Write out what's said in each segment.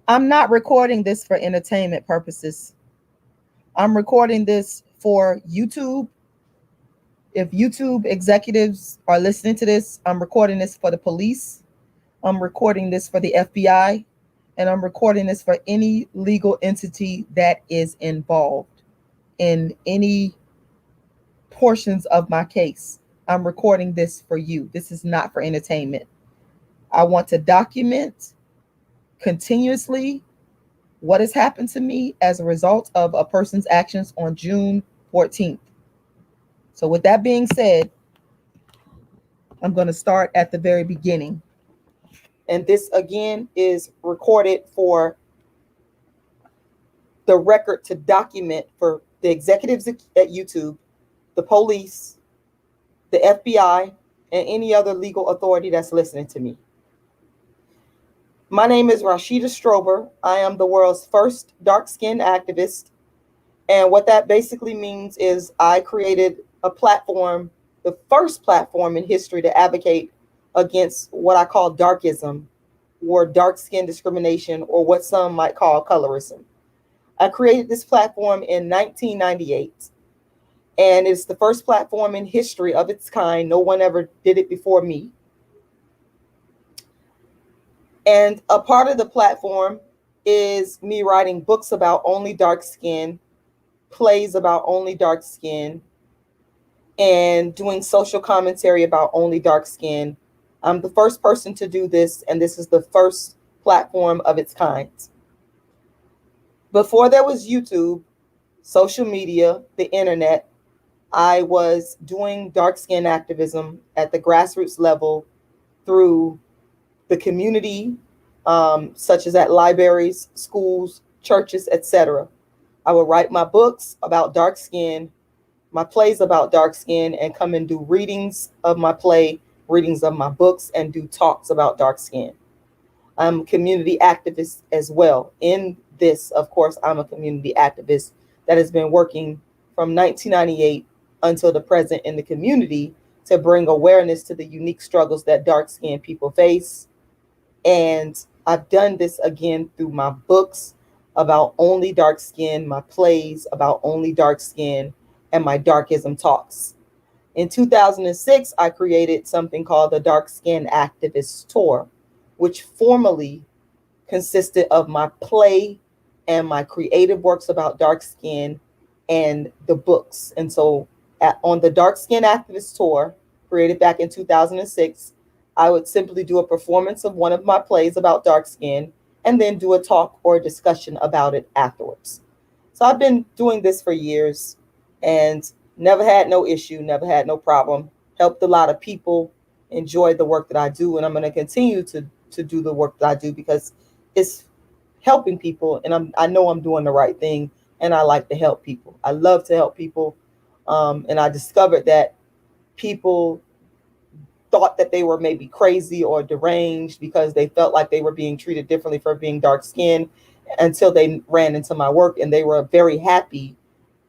I'm not recording this for entertainment purposes. I'm recording this for YouTube. If YouTube executives are listening to this, I'm recording this for the police. I'm recording this for the FBI. And I'm recording this for any legal entity that is involved in any portions of my case. I'm recording this for you. This is not for entertainment. I want to document continuously what has happened to me as a result of a person's actions on June 14th. So, with that being said, I'm going to start at the very beginning. And this again is recorded for the record to document for the executives at YouTube, the police, the FBI, and any other legal authority that's listening to me. My name is Rashida Strober. I am the world's first dark-skinned activist. And what that basically means is I created a platform, the first platform in history to advocate against what I call darkism, or dark skin discrimination, or what some might call colorism. I created this platform in 1998, and it's the first platform in history of its kind. No one ever did it before me. And a part of the platform is me writing books about only dark skin, plays about only dark skin, and doing social commentary about only dark skin. I'm the first person to do this, and this is the first platform of its kind. Before there was YouTube, social media, the internet, I was doing dark skin activism at the grassroots level through the community, such as at libraries, schools, churches, etc. I would write my books about dark skin, my plays about dark skin, and come and do readings of my play, readings of my books, and do talks about dark skin. I'm a community activist as well. In this, of course, I'm a community activist that has been working from 1998 until the present in the community to bring awareness to the unique struggles that dark-skinned people face. And I've done this again through my books about only dark skin, my plays about only dark skin, and my darkism talks. In 2006, I created something called the Dark Skin Activist Tour, which formally consisted of my play and my creative works about dark skin and the books. And so on the Dark Skin Activist Tour, created back in 2006, I would simply do a performance of one of my plays about dark skin and then do a talk or a discussion about it afterwards. So I've been doing this for years and never had no issue, never had no problem, helped a lot of people, enjoyed the work that I do, and I'm going to continue to do the work that I do because it's helping people, and I know I'm doing the right thing, and I like to help people. I love to help people, and I discovered that people thought that they were maybe crazy or deranged because they felt like they were being treated differently for being dark skinned until they ran into my work, and they were very happy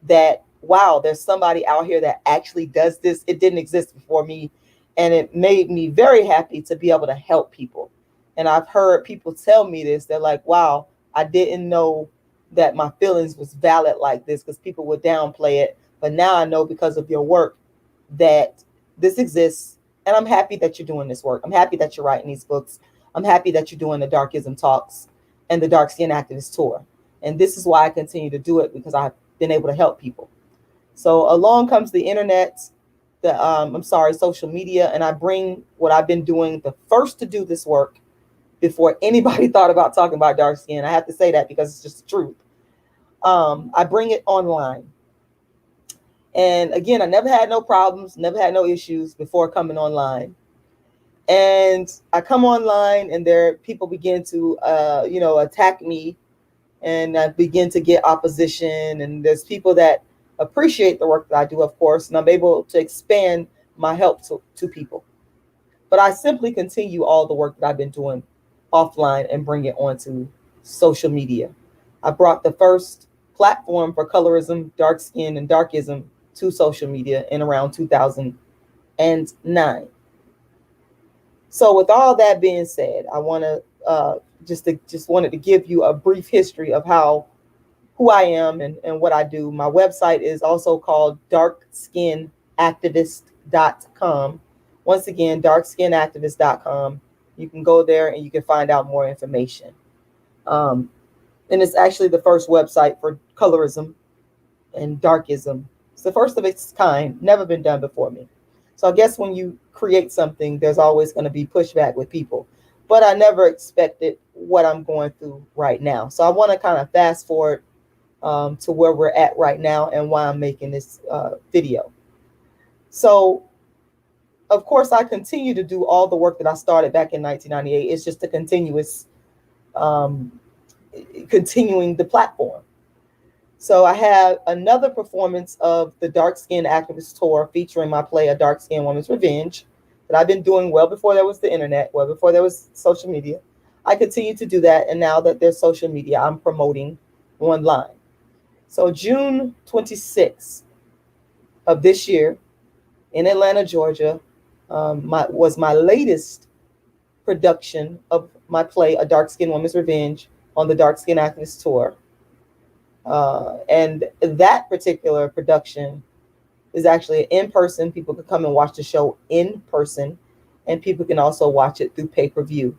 that, wow, there's somebody out here that actually does this. It didn't exist before me, and it made me very happy to be able to help people. And I've heard people tell me this. They're like, wow, I didn't know that my feelings was valid like this, because people would downplay it. But now I know because of your work that this exists. And I'm happy that you're doing this work. I'm happy that you're writing these books. I'm happy that you're doing the Darkism Talks and the Dark Skin Activist Tour. And this is why I continue to do it, because I've been able to help people. So along comes the internet, social media, and I bring what I've been doing, the first to do this work before anybody thought about talking about dark skin. I have to say that because it's just the truth. I bring it online. And again, I never had no problems, never had no issues before coming online. And I come online and people begin to, attack me, and I begin to get opposition. And there's people that appreciate the work that I do, of course, and I'm able to expand my help to people. But I simply continue all the work that I've been doing offline and bring it onto social media. I brought the first platform for colorism, dark skin, and darkism to social media in around 2009. So with all that being said, I want to just wanted to give you a brief history of who I am and what I do. My website is also called darkskinactivist.com. Once again, darkskinactivist.com. You can go there and you can find out more information. And it's actually the first website for colorism and darkism. It's the first of its kind, never been done before me. So I guess when you create something, there's always going to be pushback with people. But I never expected what I'm going through right now. So I want to kind of fast forward to where we're at right now and why I'm making this video. So, of course, I continue to do all the work that I started back in 1998. It's just a continuous, continuing the platform. So I had another performance of the Dark Skin Activist Tour featuring my play, A Dark Skinned Woman's Revenge, that I've been doing well before there was the internet, well before there was social media. I continue to do that, and now that there's social media, I'm promoting online. So June 26th of this year in Atlanta, Georgia, was my latest production of my play, A Dark Skinned Woman's Revenge, on the Dark Skin Activist Tour. And that particular production is actually in person. People can come and watch the show in person, and people can also watch it through pay-per-view.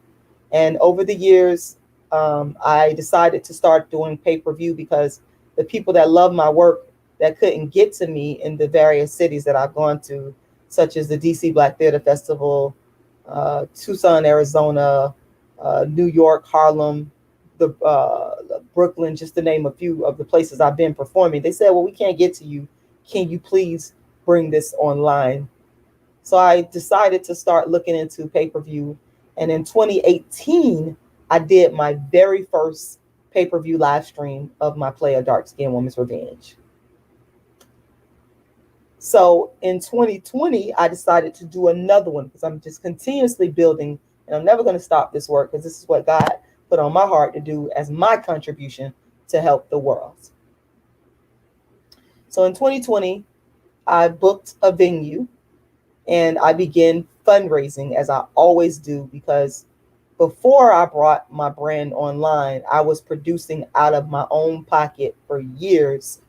And over the years, I decided to start doing pay-per-view because the people that love my work that couldn't get to me in the various cities that I've gone to, such as the DC Black Theater Festival, Tucson, Arizona, New York, Harlem, the Brooklyn, just to name a few of the places I've been performing. They said, well, we can't get to you. Can you please bring this online? So I decided to start looking into pay-per-view. And in 2018, I did my very first pay-per-view live stream of my play, A Dark Skinned Woman's Revenge. So in 2020, I decided to do another one because I'm just continuously building, and I'm never going to stop this work because this is what God put on my heart to do as my contribution to help the world. So in 2020, I booked a venue and I began fundraising, as I always do, because before I brought my brand online, I was producing out of my own pocket for years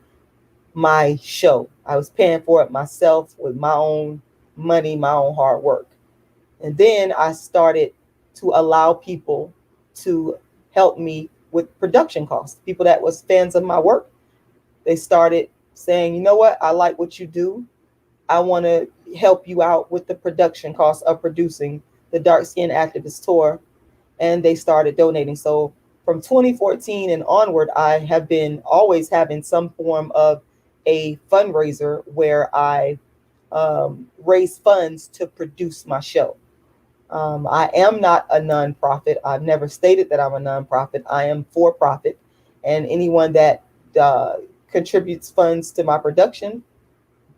my show. I was paying for it myself with my own money, my own hard work. And then I started to allow people to help me with production costs. People that was fans of my work, they started saying, you know what, I like what you do. I want to help you out with the production costs of producing the Dark Skin Activist Tour. And they started donating. So from 2014 and onward, I have been always having some form of a fundraiser where I raise funds to produce my show. I am not a nonprofit. I've never stated that I'm a nonprofit. I am for profit. And anyone that contributes funds to my production,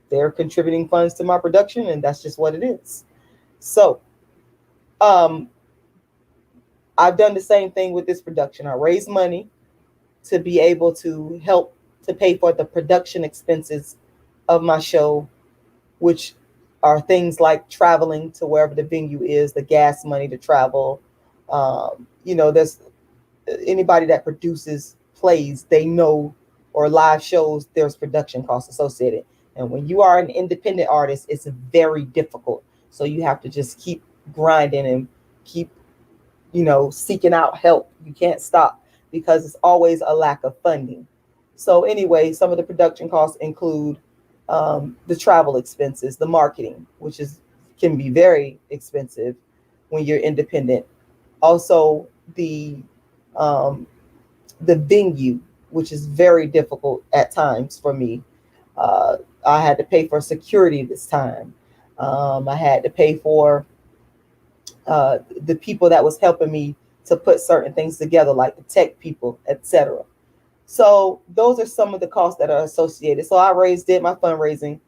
they're contributing funds to my production, and that's just what it is. So I've done the same thing with this production. I raise money to be able to help to pay for the production expenses of my show, which are things like traveling to wherever the venue is, the gas money to travel. There's anybody that produces plays, they know, or live shows, there's production costs associated. And when you are an independent artist, it's very difficult. So you have to just keep grinding and keep, seeking out help. You can't stop because it's always a lack of funding. So anyway, some of the production costs include the travel expenses, the marketing, which can be very expensive when you're independent. Also, the venue, which is very difficult at times for me. I had to pay for security this time. I had to pay for the people that was helping me to put certain things together, like the tech people, etc. So those are some of the costs that are associated. So I did my fundraising,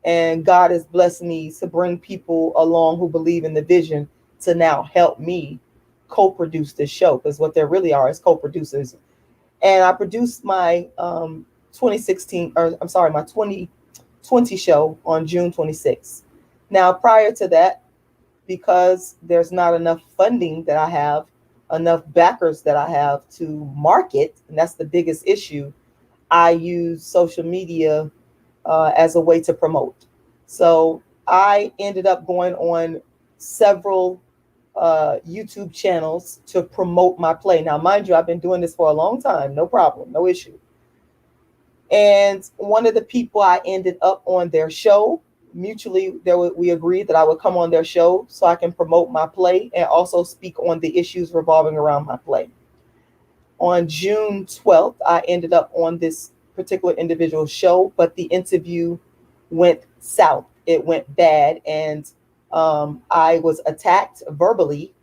and God has blessed me to bring people along who believe in the vision to now help me co-produce this show, because what there really are is co-producers. And I produced my 2020 show on June 26th. Now, prior to that, because there's not enough funding that I have, enough backers that I have to market, and that's the biggest issue. I use social media as a way to promote. So I ended up going on several YouTube channels to promote my play. Now, mind you, I've been doing this for a long time, no problem, no issue. And one of the people I ended up on their show, mutually, we agreed that I would come on their show so I can promote my play and also speak on the issues revolving around my play. On June 12th, I ended up on this particular individual show, but the interview went south. It went bad, and I was attacked verbally.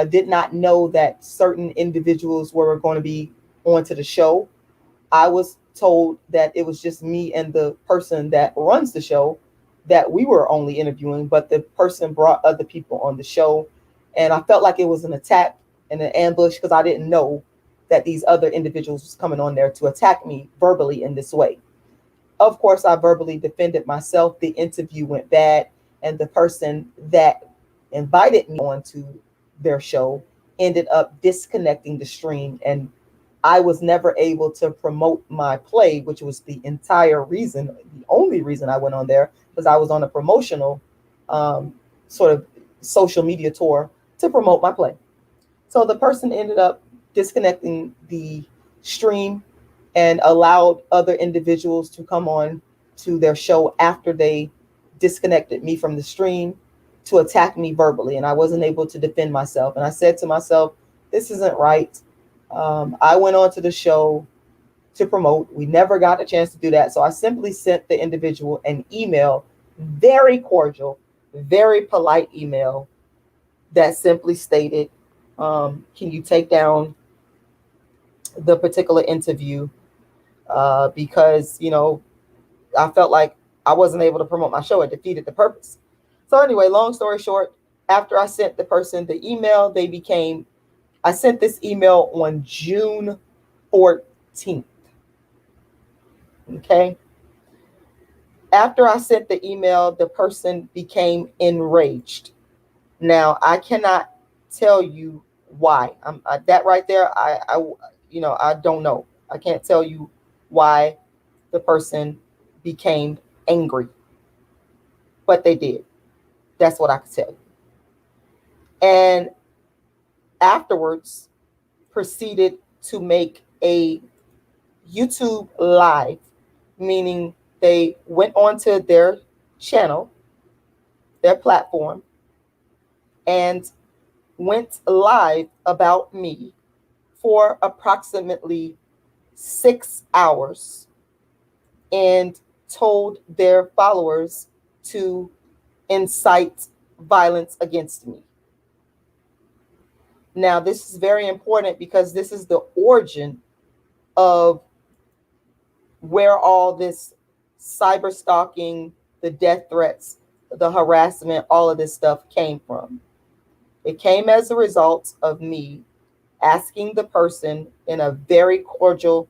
Did not know that certain individuals were going to be onto the show. I was told that it was just me and the person that runs the show that we were only interviewing, but the person brought other people on the show. And I felt like it was an attack and an ambush because I didn't know that these other individuals was coming on there to attack me verbally in this way. Of course, I verbally defended myself. The interview went bad, and the person that invited me onto their show ended up disconnecting the stream, and I was never able to promote my play, which was the entire reason, the only reason I went on there, because I was on a promotional sort of social media tour to promote my play. So the person ended up disconnecting the stream and allowed other individuals to come on to their show after they disconnected me from the stream to attack me verbally. And I wasn't able to defend myself. And I said to myself, this isn't right. I went on to the show to promote. We never got a chance to do that. So I simply sent the individual an email, very cordial, very polite email that simply stated, can you take down the particular interview? Because, I felt like I wasn't able to promote my show. It defeated the purpose. So anyway, long story short, after I sent the person the email, I sent this email on June 14th. Okay. After I sent the email, the person became enraged. Now, I cannot tell you why. That right there, I don't know. I can't tell you why the person became angry, but they did. That's what I can tell you. And afterwards, proceeded to make a YouTube live, meaning they went onto their channel, their platform, and went live about me for approximately 6 hours and told their followers to incite violence against me. Now, this is very important because this is the origin of where all this cyberstalking, the death threats, the harassment, all of this stuff came from. It came as a result of me asking the person in a very cordial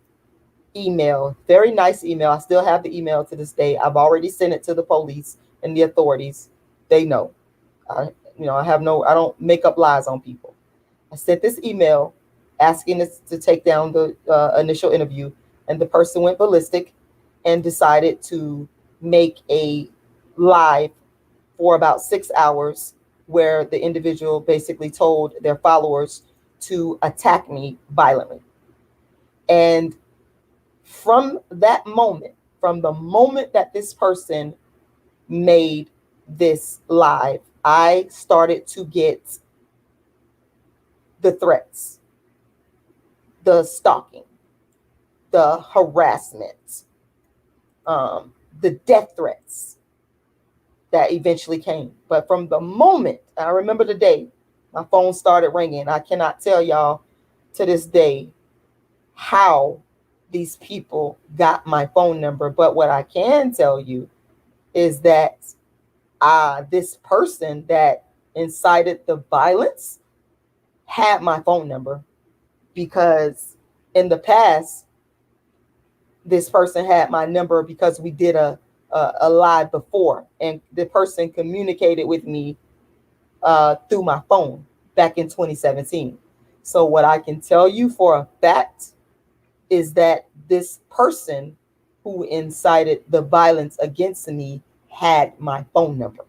email, very nice email. I still have the email to this day. I've already sent it to the police and the authorities. They know. I don't make up lies on people. I sent this email asking us to take down the initial interview, and the person went ballistic and decided to make a live for about 6 hours where the individual basically told their followers to attack me violently. And from that moment, from the moment that this person made this live, I started to get the threats, the stalking, the harassment, the death threats that eventually came. But from the moment, I remember the day my phone started ringing, I cannot tell y'all to this day how these people got my phone number. But what I can tell you is that this person that incited the violence had my phone number, because in the past, this person had my number because we did a live before, and the person communicated with me through my phone back in 2017. So what I can tell you for a fact is that this person who incited the violence against me had my phone number.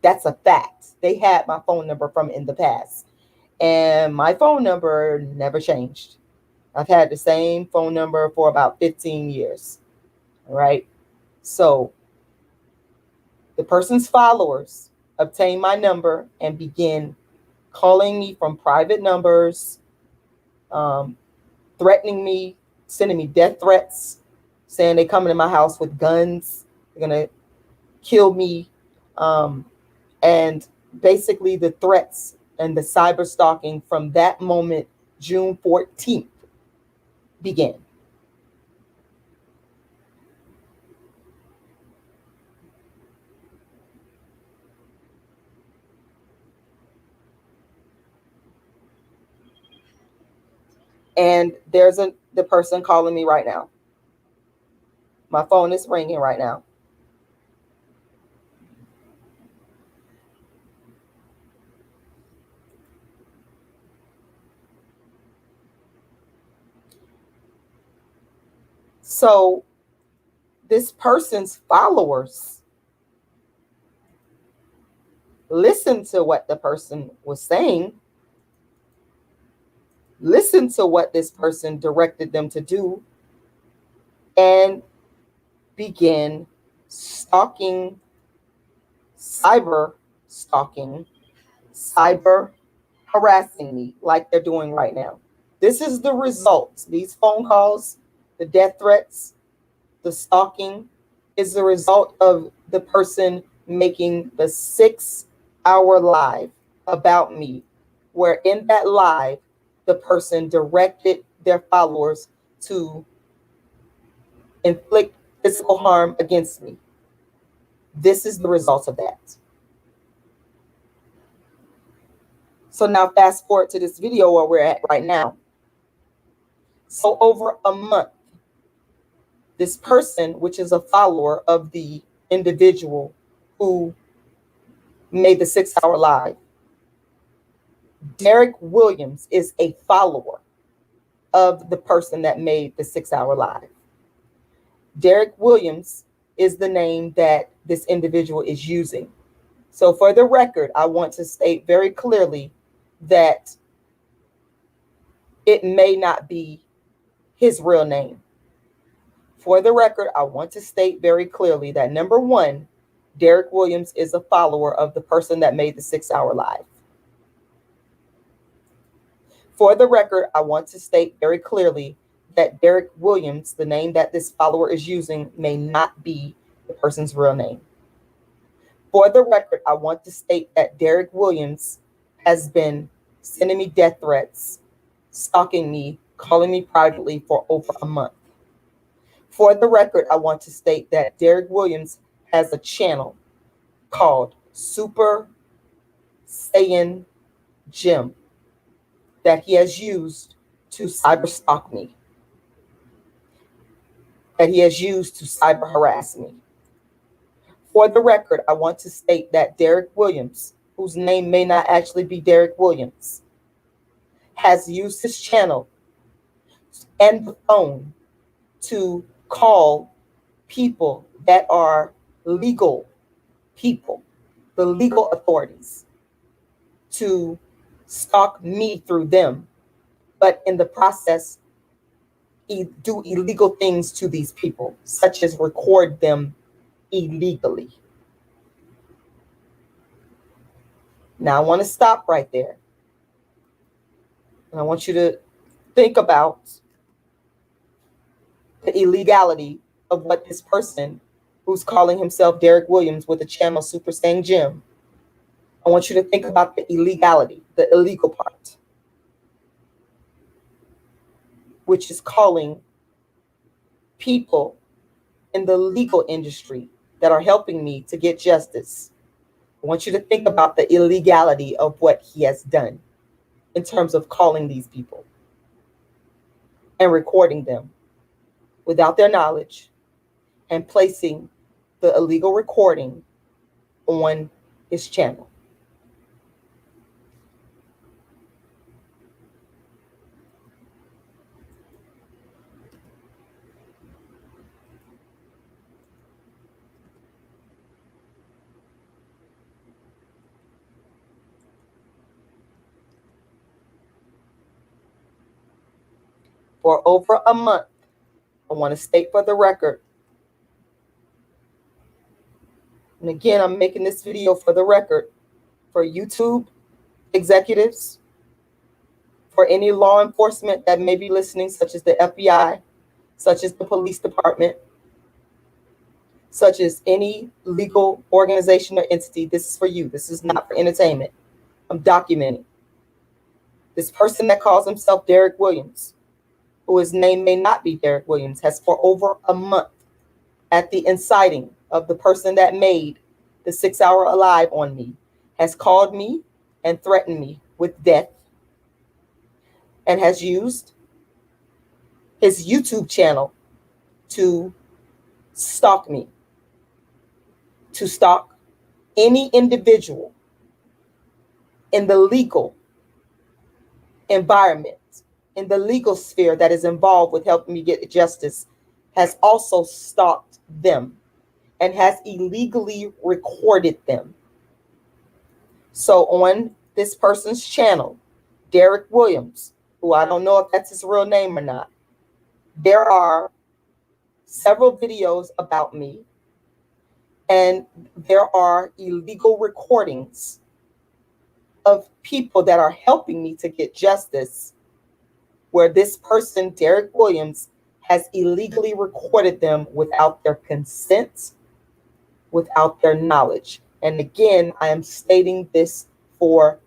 That's a fact. They had my phone number from in the past. And my phone number never changed. I've had the same phone number for about 15 years. All right. So the person's followers obtained my number and began calling me from private numbers, threatening me, sending me death threats, saying they coming to my house with guns, they're gonna kill me, and basically the threats and the cyber stalking from that moment, June 14th, began. And there's the person calling me right now. My phone is ringing right now. So this person's followers listened to what the person was saying, listened to what this person directed them to do, and began stalking, cyber stalking, cyber harassing me like they're doing right now. This is the result. These phone calls, the death threats, the stalking is the result of the person making the 6-hour live about me, where in that live, the person directed their followers to inflict physical harm against me. This is the result of that. So now fast forward to this video where we're at right now. So over a month, this person, which is a follower of the individual who made the 6-hour live, Derrick Williams is a follower of the person that made the 6-hour live. Derrick Williams is the name that this individual is using. So for the record, I want to state very clearly that it may not be his real name. For the record, I want to state very clearly that number one, Derrick Williams is a follower of the person that made the 6-hour live. For the record, I want to state very clearly that Derrick Williams, the name that this follower is using, may not be the person's real name. For the record, I want to state that Derrick Williams has been sending me death threats, stalking me, calling me privately for over a month. For the record, I want to state that Derrick Williams has a channel called Supersayainjim that he has used to cyber stalk me, that he has used to cyber harass me. For the record, I want to state that Derrick Williams, whose name may not actually be Derrick Williams, has used his channel and the phone to call people that are legal people, the legal authorities, to stalk me through them, but in the process, do illegal things to these people, such as record them illegally. Now, I want to stop right there. And I want you to think about the illegality of what this person who's calling himself Derrick Williams with the channel Supersayainjim, I want you to think about the illegality, the illegal part, which is calling people in the legal industry that are helping me to get justice. I want you to think about the illegality of what he has done in terms of calling these people and recording them without their knowledge and placing the illegal recording on his channel. for over a month. I want to state for the record, and again, I'm making this video for the record, for YouTube executives, for any law enforcement that may be listening, such as the FBI, such as the police department, such as any legal organization or entity. This is for you. This is not for entertainment. I'm documenting. This person that calls himself Derrick Williams, who his name may not be Derrick Williams, has for over a month, at the inciting of the person that made the 6 Hour Alive on me, has called me and threatened me with death, and has used his YouTube channel to stalk me, to stalk any individual in the legal environment, in the legal sphere that is involved with helping me get justice, has also stalked them and has illegally recorded them. So on this person's channel, Derrick Williams, who I don't know if that's his real name or not, there are several videos about me, and there are illegal recordings of people that are helping me to get justice, where this person, Derrick Williams, has illegally recorded them without their consent, without their knowledge. And again, I am stating this for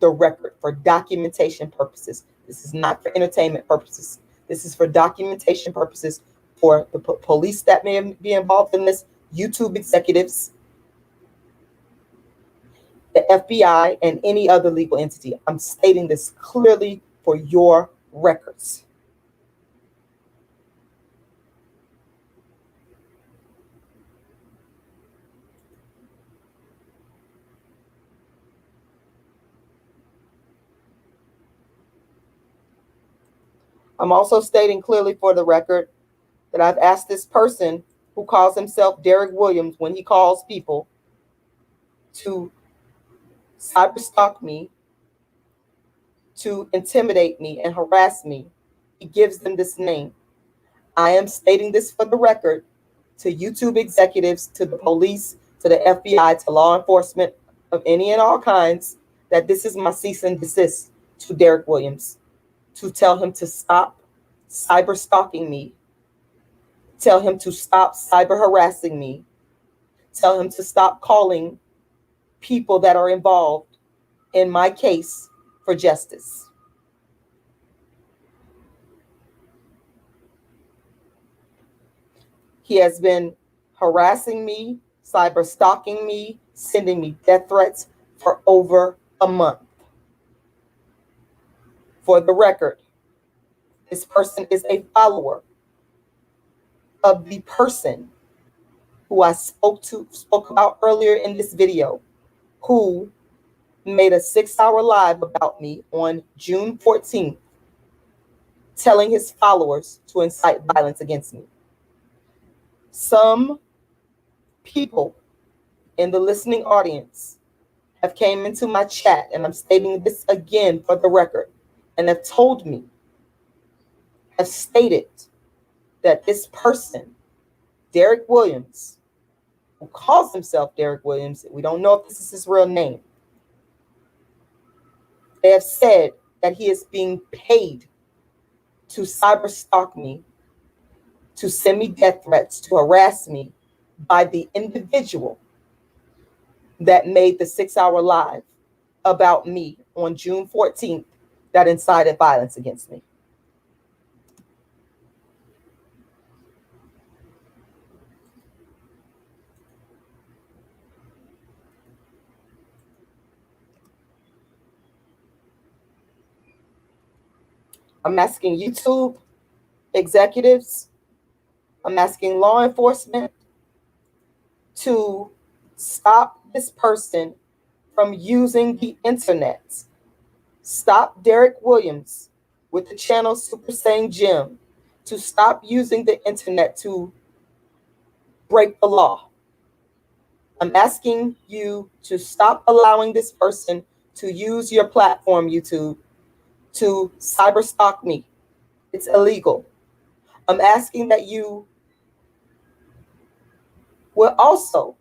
the record, for documentation purposes. This is not for entertainment purposes. This is for documentation purposes for the police that may be involved in this, YouTube executives, the FBI, and any other legal entity. I'm stating this clearly for your records. I'm also stating clearly for the record that I've asked this person who calls himself Derrick Williams, when he calls people to cyberstalk me, to intimidate me and harass me, he gives them this name. I am stating this for the record to YouTube executives, to the police, to the FBI, to law enforcement of any and all kinds, that this is my cease and desist to Derrick Williams, to tell him to stop cyber stalking me, tell him to stop cyber harassing me, tell him to stop calling people that are involved in my case for justice. He has been harassing me, cyber stalking me, sending me death threats for over a month. For the record, this person is a follower of the person who I spoke about earlier in this video, who made a 6 Hour Live about me on June 14th, telling his followers to incite violence against me. Some people in the listening audience have came into my chat, and I'm stating this again for the record, and have told me, have stated that this person, Derrick Williams, who calls himself Derrick Williams, we don't know if this is his real name, they have said that he is being paid to cyber stalk me, to send me death threats, to harass me, by the individual that made the 6 Hour Live about me on June 14th that incited violence against me. I'm asking YouTube executives, I'm asking law enforcement to stop this person from using the internet. Stop Derrick Williams with the channel Supersayainjim to stop using the internet to break the law. I'm asking you to stop allowing this person to use your platform, YouTube, to cyber stalk me, It's illegal. I'm asking that you will also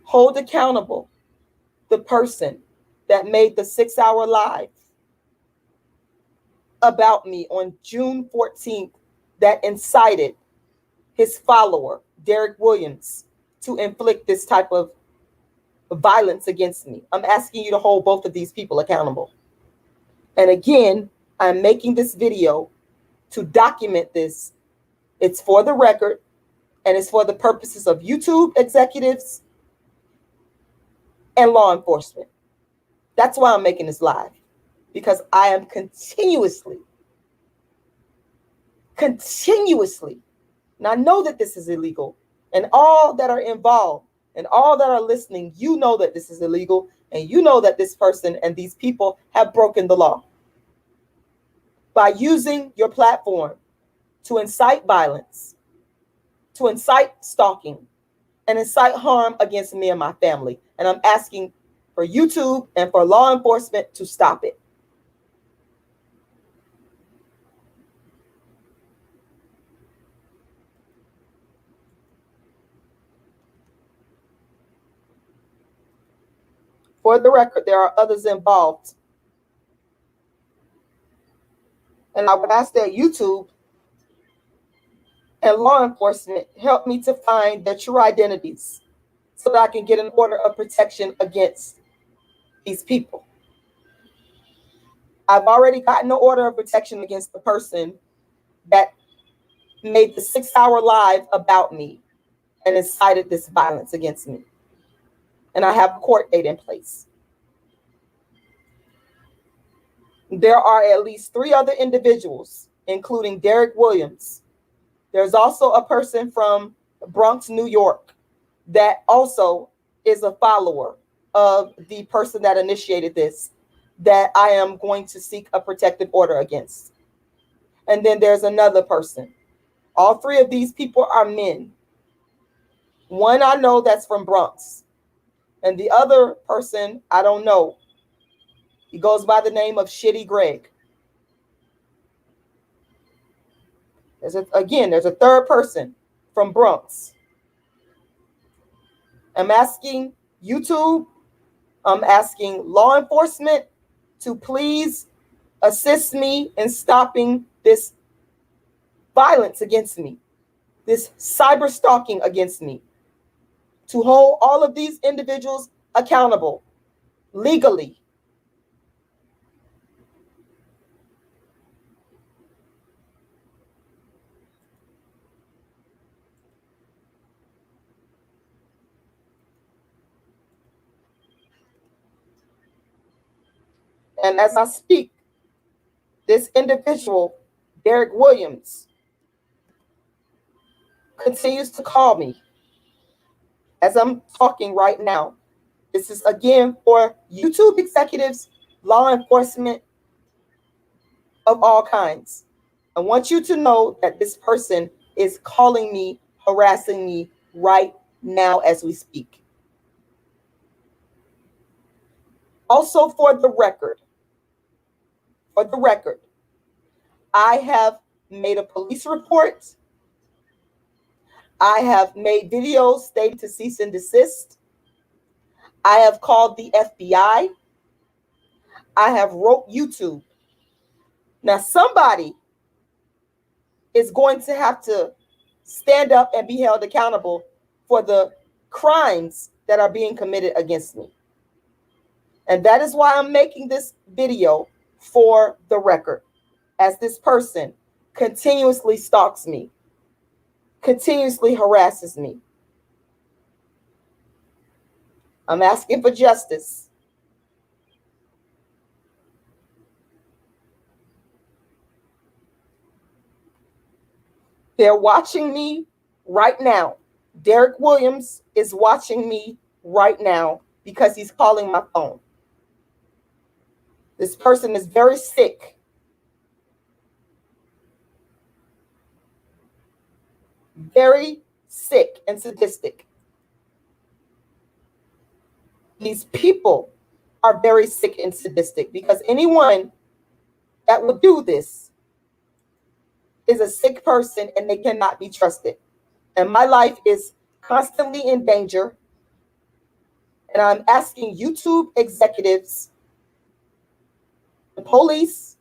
hold accountable the person that made the 6-hour live about me on June 14th that incited his follower, Derrick Williams, to inflict this type of violence against me. I'm asking you to hold both of these people accountable. And again, I'm making this video to document this. It's for the record, and it's for the purposes of YouTube executives and law enforcement. That's why I'm making this live, because I am continuously, and I know that this is illegal, and all that are involved and all that are listening, you know that this is illegal, and you know that this person and these people have broken the law by using your platform to incite violence, to incite stalking, and incite harm against me and my family. And I'm asking for YouTube and for law enforcement to stop it. For the record, there are others involved. And I would ask that YouTube and law enforcement help me to find their true identities so that I can get an order of protection against these people. I've already gotten an order of protection against the person that made the 6-hour live about me and incited this violence against me. And I have a court date in place. There are at least 3 other individuals, including Derrick Williams. There's also a person from Bronx, New York, that also is a follower of the person that initiated this, that I am going to seek a protective order against. And then there's another person. All 3 of these people are men. One I know that's from Bronx, and the other person I don't know. He goes by the name of Shitty Greg. There's a 3rd person from Bronx. I'm asking YouTube, I'm asking law enforcement to please assist me in stopping this violence against me, this cyber stalking against me, to hold all of these individuals accountable legally. And as I speak, this individual, Derrick Williams, continues to call me as I'm talking right now. This is again for YouTube executives, law enforcement of all kinds. I want you to know that this person is calling me, harassing me right now as we speak. Also, for the record, I have made a police report. I have made videos stating to cease and desist. I have called the FBI. I have wrote YouTube. Now, somebody is going to have to stand up and be held accountable for the crimes that are being committed against me. And that is why I'm making this video, for the record, as this person continuously stalks me, continuously harasses me. I'm asking for justice. They're watching me right now. Derrick Williams is watching me right now because he's calling my phone. This person is very sick. Very sick and sadistic. These people are very sick and sadistic, because anyone that would do this is a sick person and they cannot be trusted. And my life is constantly in danger. And I'm asking YouTube executives, the police,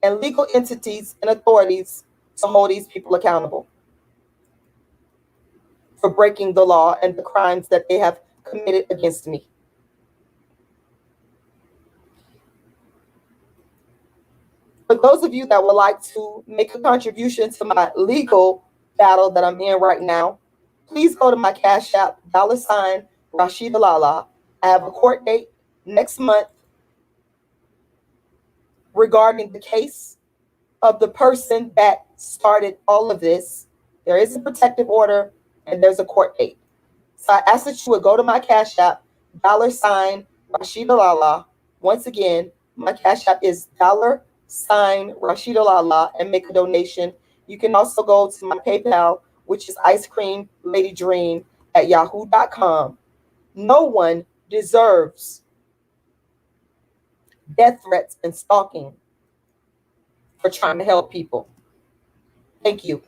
and legal entities and authorities to hold these people accountable for breaking the law and the crimes that they have committed against me. For those of you that would like to make a contribution to my legal battle that I'm in right now, please go to my Cash App, $rashidalala. I have a court date next month regarding the case of the person that started all of this. There is a protective order and there's a court date. So I ask that you would go to my Cash App, $rashidalala. Once again, my Cash App is $rashidalala, and make a donation. You can also go to my PayPal, which is icecreamladydream@yahoo.com. No one deserves death threats and stalking for trying to help people. Thank you.